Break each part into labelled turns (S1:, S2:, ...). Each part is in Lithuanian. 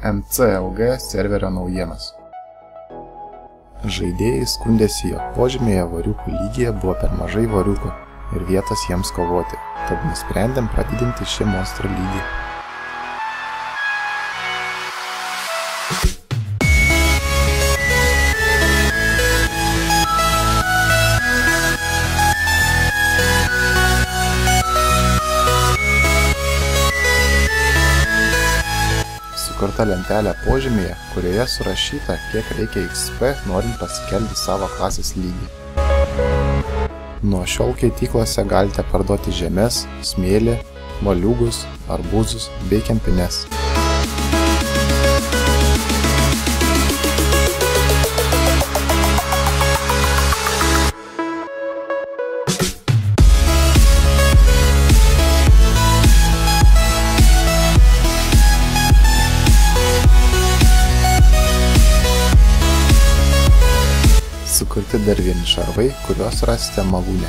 S1: MCLG serverio naujienas. Žaidėjai skundėsi, jog požemėje voriukų lygyje buvo per mažai voriukų ir vietos jiems kovoti, tad nusprendėm padidinti šį monstro lygį. Sukurta lentelė požemėje, kurioje surašyta, kiek reikia XP, norint pasikelti savo klasės lygį. Nuo šiol keityklose galite parduoti žemes, smėlį, moliūgus, arbūzus bei kempines. Sukurti dar vieni šarvai, kuriuos rasite malūne.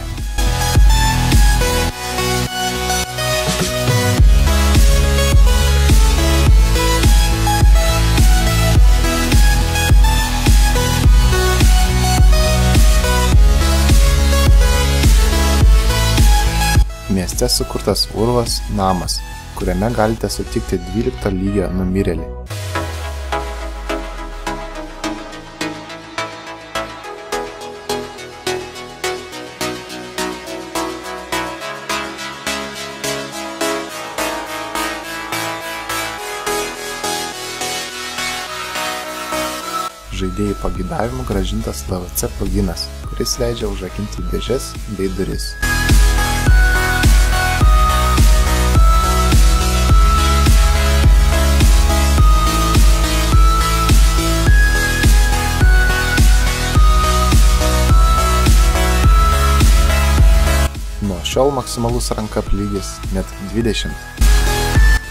S1: Mieste sukurtas urvas namas, kuriame galite sutikti 12 lygio numirėlį. Žaidėjų pageidavimu grąžintas TVC pluginas, kuris leidžia užrakinti dėžes bei duris. Nuo šiol maksimalus rankap lygis net 20.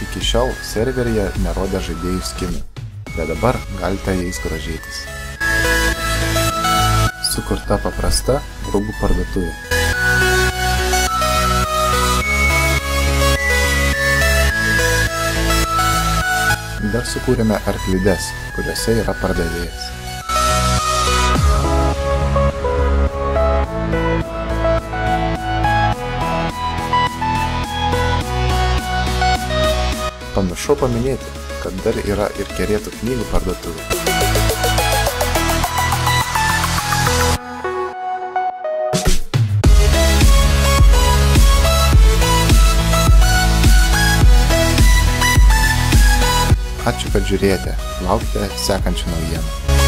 S1: Iki šiol serveryje nerodė žaidėjų skinų, bet dabar galite jais grožėtis. Sukurta paprasta rūbų parduotuvė. Dar sukūrėme arklides, kuriuose yra pardavėjas. Pamiršau paminėti, kad dar yra ir kerėtų knygų parduotuvė. Ačiū, kad žiūrėjote. Laukite sekančių naujienų.